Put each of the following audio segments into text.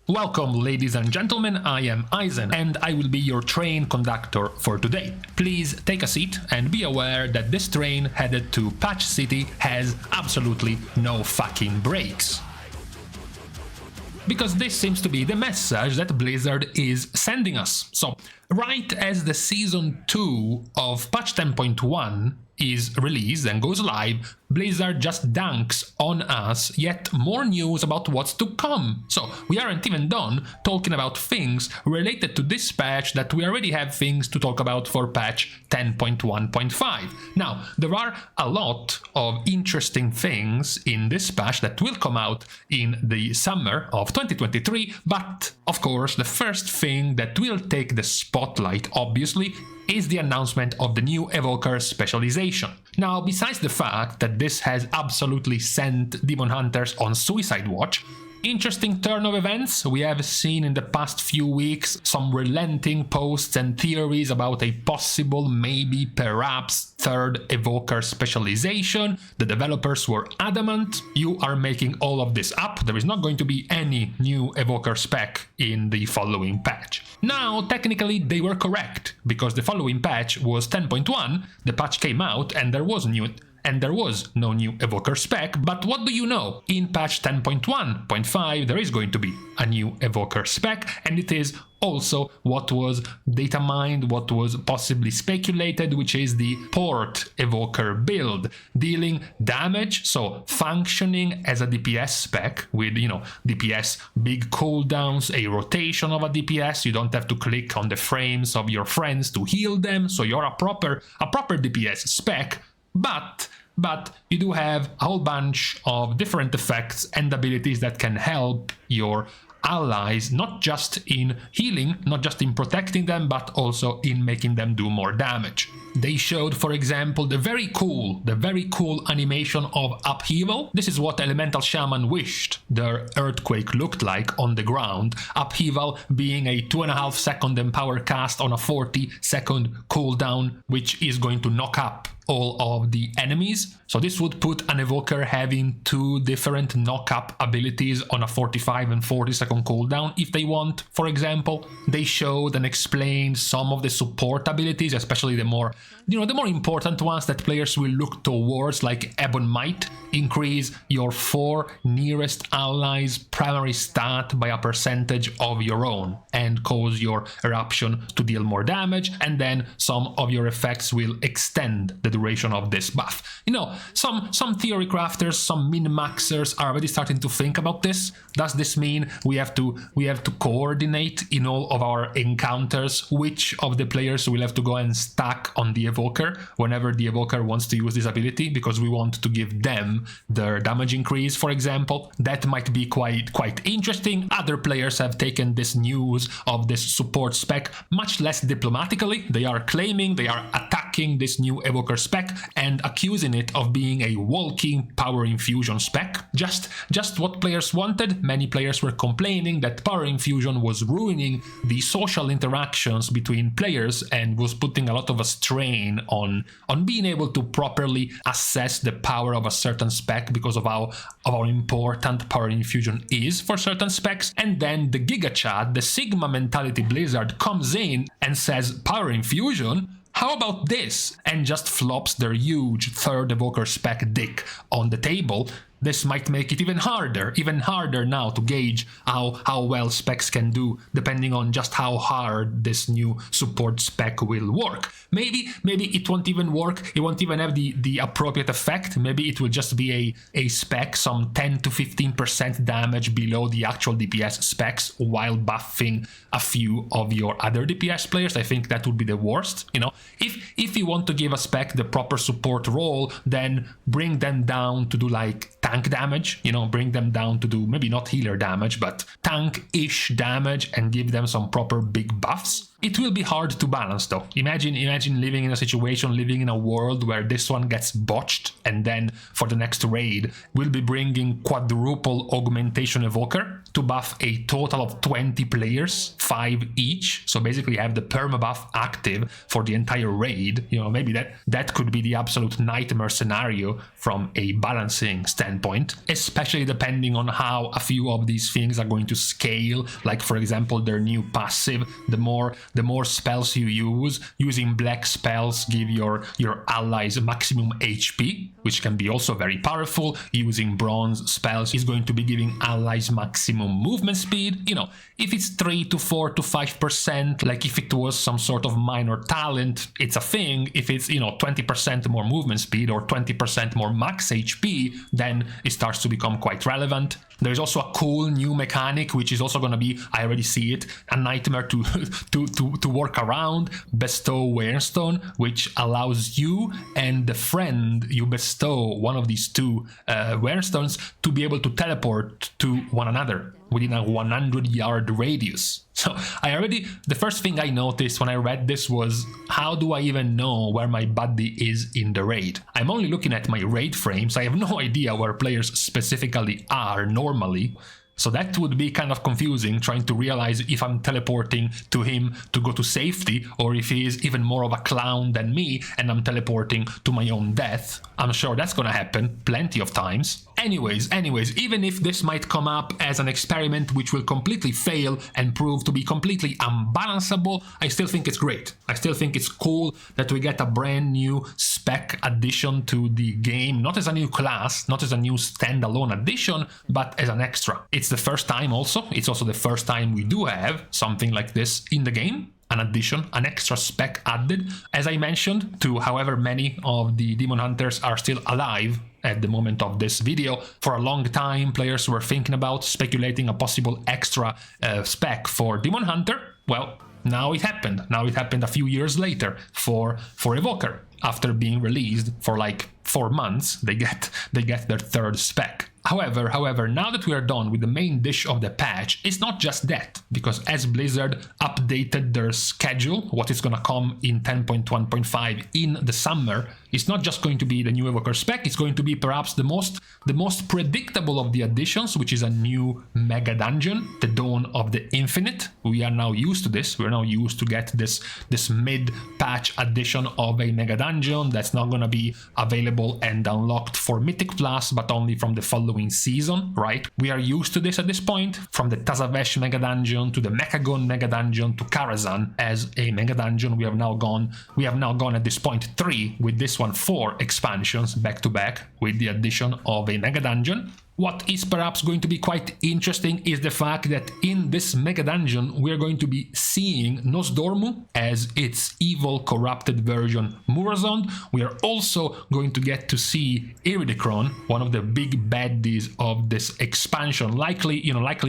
Welcome, ladies and gentlemen, I am Izen, and I will be your train conductor for today. Please take a seat and be aware that this train headed to Patch City has absolutely no fucking brakes. Because this seems to be the message that Blizzard is sending us. So, right as the Season 2 of Patch 10.1 is released and goes live, Blizzard just dunks on us yet more news about what's to come. So we aren't even done talking about things related to this patch that we already have things to talk about for patch 10.1.5. Now, there are a lot of interesting things in this patch that will come out in the summer of 2023, but of course the first thing that will take the spotlight, obviously, is the announcement of the new Evoker specialization. Now, besides the fact that this has absolutely sent Demon Hunters on suicide watch, interesting turn of events. We have seen in the past few weeks some relenting posts and theories about a possible, maybe, perhaps, third Evoker specialization. The developers were adamant, you are making all of this up, there is not going to be any new Evoker spec in the following patch. Now, technically they were correct, because the following patch was 10.1, the patch came out and there was no new Evoker spec, but what do you know? In patch 10.1.5 there is going to be a new Evoker spec, and it is also what was data mined, what was possibly speculated, which is the Port Evoker build, dealing damage, so functioning as a DPS spec with, DPS big cooldowns, a rotation of a DPS, you don't have to click on the frames of your friends to heal them, so you're a proper DPS spec, but you do have a whole bunch of different effects and abilities that can help your allies, not just in healing, not just in protecting them, but also in making them do more damage. They showed, for example, the very cool animation of Upheaval. This is what Elemental Shaman wished their Earthquake looked like on the ground. Upheaval being a 2.5 second empower cast on a 40-second cooldown, which is going to knock up all of the enemies. So this would put an Evoker having two different knock-up abilities on a 45 and 40 second cooldown if they want, for example. They showed and explained some of the support abilities, especially the more important ones that players will look towards, like Ebon Might. Increase your 4 nearest allies' primary stat by a percentage of your own and cause your eruption to deal more damage, and then some of your effects will extend the duration of this buff. Some theory crafters, some min-maxers are already starting to think about this. Does this mean we have to coordinate in all of our encounters which of the players will have to go and stack on the Evoker whenever the Evoker wants to use this ability, because we want to give them their damage increase, for example? That might be quite interesting. Other players have taken this news of this support spec much less diplomatically. They are claiming, they are attacking this new Evoker spec and accusing it of being a walking power infusion spec. Just what players wanted. Many players were complaining that power infusion was ruining the social interactions between players and was putting a lot of a strain on being able to properly assess the power of a certain spec because of how important power infusion is for certain specs. And then the Giga Chat, the Sigma mentality Blizzard, comes in and says, power infusion? How about this? And just flops their huge third Evoker spec dick on the table. This might make it even harder now to gauge how well specs can do, depending on just how hard this new support spec will work. Maybe it won't even work, it won't even have the appropriate effect. Maybe it will just be a spec, some 10 to 15% damage below the actual DPS specs while buffing a few of your other DPS players. I think that would be the worst. If you want to give a spec the proper support role, then bring them down to do like tank damage, bring them down to do maybe not healer damage, but tank-ish damage, and give them some proper big buffs. It will be hard to balance though. Imagine living in a situation, living in a world where this one gets botched, and then for the next raid, we'll be bringing quadruple Augmentation Evoker to buff a total of 20 players, 5 each. So basically have the permabuff active for the entire raid. Maybe that could be the absolute nightmare scenario from a balancing standpoint, especially depending on how a few of these things are going to scale, like for example their new passive. The more spells you use, using black spells give your allies maximum HP, which can be also very powerful. Using bronze spells is going to be giving allies maximum movement speed. You know, if it's 3 to 4 to 5%, like if it was some sort of minor talent, it's a thing. If it's, you know, 20% more movement speed or 20% more max HP, then it starts to become quite relevant. There's also a cool new mechanic, which is also going to be, I already see it, a nightmare to work around. Bestow Warestone, which allows you and the friend you bestow, one of these two Warestones, to be able to teleport to one another within a 100-yard radius. So the first thing I noticed when I read this was, how do I even know where my buddy is in the raid? I'm only looking at my raid frames. I have no idea where players specifically are normally. So that would be kind of confusing, trying to realize if I'm teleporting to him to go to safety, or if he is even more of a clown than me and I'm teleporting to my own death. I'm sure that's gonna happen plenty of times. Anyways, even if this might come up as an experiment which will completely fail and prove to be completely unbalanceable, I still think it's great. I still think it's cool that we get a brand new spec addition to the game, not as a new class, not as a new standalone addition, but as an extra. It's the first time also, it's also the first time we do have something like this in the game. An addition, an extra spec added, as I mentioned, to however many of the Demon Hunters are still alive at the moment of this video. For a long time, players were thinking about speculating a possible extra spec for Demon Hunter. Well, now it happened. Now it happened a few years later for Evoker. After being released for like 4 months, they get their third spec. However, now that we are done with the main dish of the patch, it's not just that, because as Blizzard updated their schedule, what is gonna come in 10.1.5 in the summer, it's not just going to be the new Evoker spec, it's going to be perhaps the most predictable of the additions, which is a new Megadungeon, the Dawn of the Infinite. We are now used to this. We're now used to get this mid-patch addition of a Megadungeon that's not gonna be available and unlocked for Mythic Plus, but only from the following season, right? We are used to this at this point, from the Tazavesh Megadungeon to the Mechagon Megadungeon to Karazhan as a Megadungeon. We have now gone at this point 3, with this one 4 expansions back to back with the addition of a Megadungeon. What is perhaps going to be quite interesting is the fact that in this Megadungeon we are going to be seeing Nosdormu as its evil corrupted version Murazond. We are also going to get to see Iridikron, one of the big baddies of this expansion, likely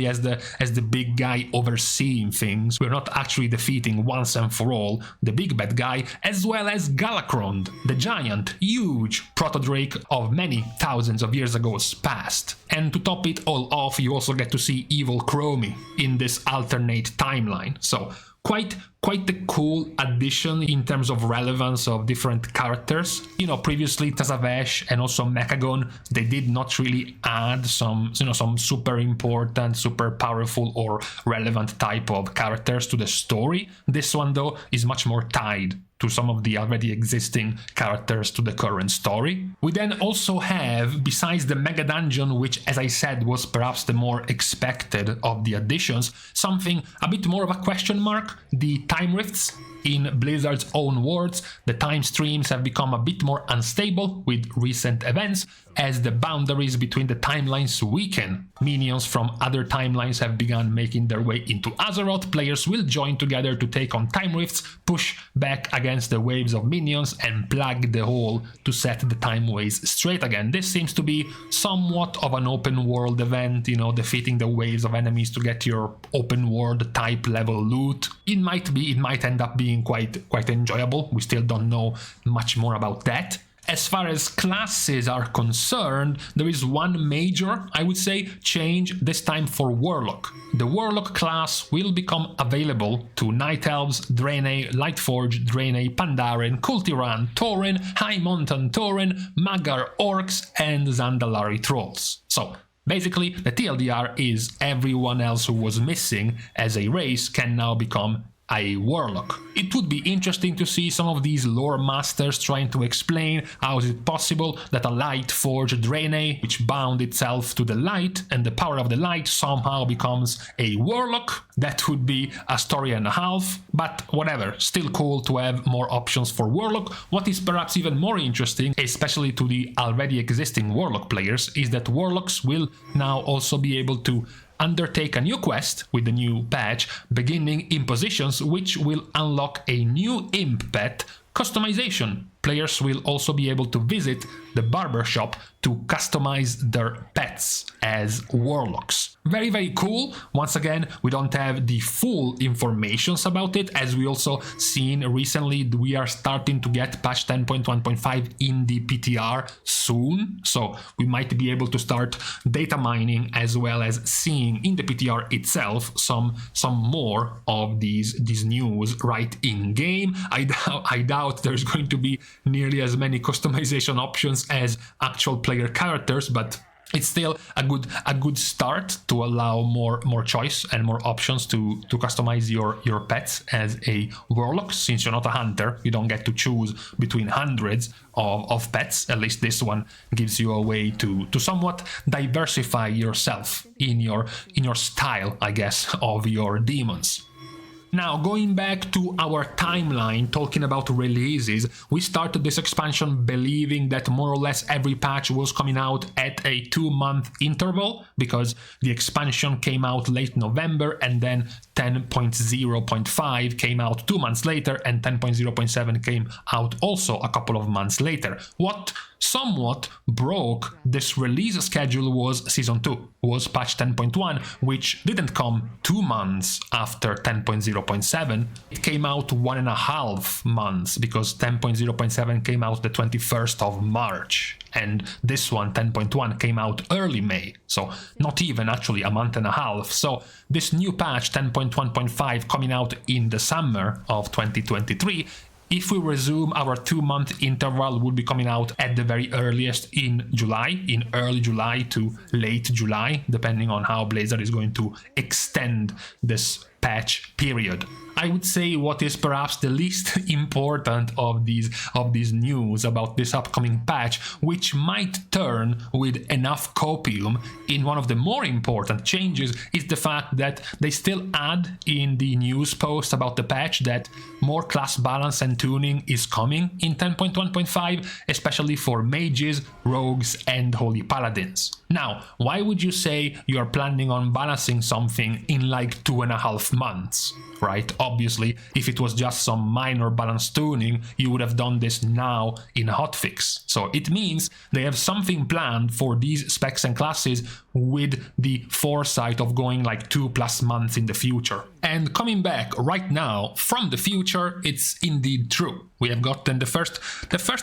as the big guy overseeing things. We're not actually defeating once and for all the big bad guy, as well as Galakrond, the giant, huge proto-drake of many thousands of years ago's past. And to top it all off, you also get to see Evil Chromie in this alternate timeline. So quite the cool addition in terms of relevance of different characters. You know, previously Tazavesh and also Mechagon, they did not really add some super important, super powerful or relevant type of characters to the story. This one though is much more tied to some of the already existing characters to the current story. We then also have, besides the Megadungeon, which as I said was perhaps the more expected of the additions, something a bit more of a question mark, the time rifts. In Blizzard's own words, the time streams have become a bit more unstable with recent events as the boundaries between the timelines weaken. Minions from other timelines have begun making their way into Azeroth. Players will join together to take on time rifts, push back against the waves of minions, and plug the hole to set the time waves straight again. This seems to be somewhat of an open world event, you know, defeating the waves of enemies to get your open world type level loot. It might end up being quite enjoyable. We still don't know much more about that. As far as classes are concerned, there is one major, I would say, change this time for Warlock. The Warlock class will become available to Night Elves, Draenei, Lightforged, Draenei, Pandaren, Kultiran, Tauren, High Mountain Tauren, Magar Orcs, and Zandalari Trolls. So basically, the TLDR is everyone else who was missing as a race can now become a Warlock. It would be interesting to see some of these lore masters trying to explain how is it possible that a light forged Draenei, which bound itself to the light and the power of the light, somehow becomes a Warlock. That would be a story and a half, but whatever, still cool to have more options for Warlock. What is perhaps even more interesting, especially to the already existing Warlock players, is that Warlocks will now also be able to undertake a new quest with the new patch, beginning Impositions, which will unlock a new imp pet customization. Players will also be able to visit the barber shop to customize their pets as Warlocks. Very, very cool. Once again, we don't have the full informations about it, as we also seen recently. We are starting to get patch 10.1.5 in the PTR soon, so we might be able to start data mining as well as seeing in the PTR itself some more of these news right in game. I doubt there's going to be nearly as many customization options as actual player characters, but it's still a good start to allow more choice and more options to customize your pets as a Warlock. Since you're not a hunter, you don't get to choose between hundreds of pets. At least this one gives you a way to somewhat diversify yourself in your style, I guess, of your demons. Now, going back to our timeline, talking about releases, we started this expansion believing that more or less every patch was coming out at a 2-month interval, because the expansion came out late November, and then 10.0.5 came out 2 months later, and 10.0.7 came out also a couple of months later. What somewhat broke this release schedule was Season 2, was patch 10.1, which didn't come 2 months after 10.0.7. It came out 1.5 months, because 10.0.7 came out the 21st of March. And this one, 10.1, came out early May, so not even actually a month and a half. So this new patch, 10.1.5, coming out in the summer of 2023, if we resume our 2-month interval, will be coming out at the very earliest in July, in early July to late July, depending on how Blizzard is going to extend this patch period. I would say what is perhaps the least important of these news about this upcoming patch, which might turn with enough copium in one of the more important changes, is the fact that they still add in the news post about the patch that more class balance and tuning is coming in 10.1.5, especially for mages, rogues, and holy paladins. Now, why would you say you're planning on balancing something in like 2.5 months? Right? Obviously, if it was just some minor balance tuning, you would have done this now in a hotfix. So it means they have something planned for these specs and classes with the foresight of going like 2+ months in the future. And coming back right now from the future, it's indeed true. We have gotten the first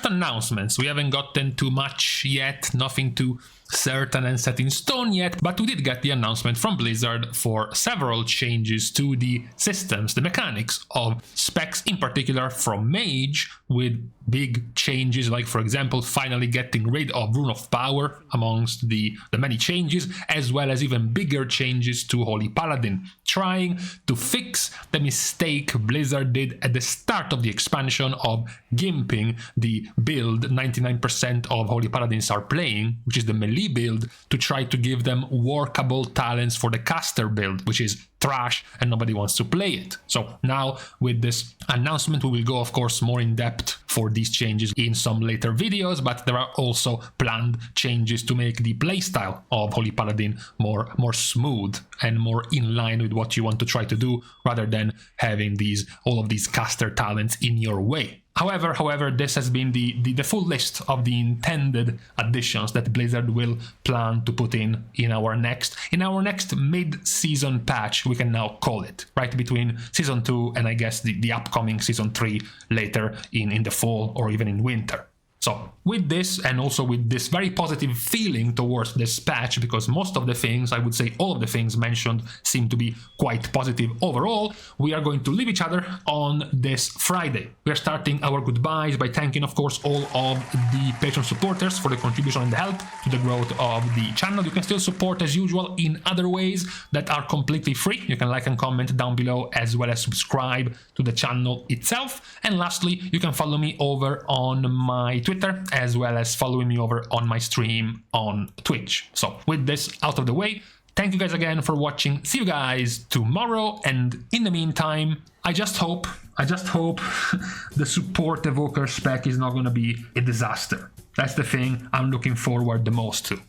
announcements. We haven't gotten too much yet, nothing too certain and set in stone yet, but we did get the announcement from Blizzard for several changes to the systems, the mechanics of specs, in particular from Mage, with big changes like, for example, finally getting rid of Rune of Power amongst the many changes, as well as even bigger changes to Holy Paladin, trying to fix the mistake Blizzard did at the start of the expansion of gimping the build 99% of Holy Paladins are playing, which is the melee build, to try to give them workable talents for the caster build, which is trash and nobody wants to play it. So now with this announcement, we will go, of course, more in depth for these changes in some later videos, but there are also planned changes to make the playstyle of Holy Paladin more smooth and more in line with what you want to try to do, rather than having all of these caster talents in your way. However, this has been the full list of the intended additions that Blizzard will plan to put in our next mid-season patch, we can now call it, right between Season 2 and I guess the upcoming Season 3 later in the fall or even in winter. So with this, and also with this very positive feeling towards this patch, because most of the things, I would say all of the things mentioned seem to be quite positive overall, we are going to leave each other on this Friday. We are starting our goodbyes by thanking, of course, all of the Patreon supporters for the contribution and the help to the growth of the channel. You can still support as usual in other ways that are completely free. You can like and comment down below, as well as subscribe to the channel itself. And lastly, you can follow me over on my Twitter, as well as following me over on my stream on Twitch. So with this out of the way, thank you guys again for watching. See you guys tomorrow, and in the meantime, I just hope the support Evoker Spec is not going to be a disaster. That's the thing I'm looking forward the most to.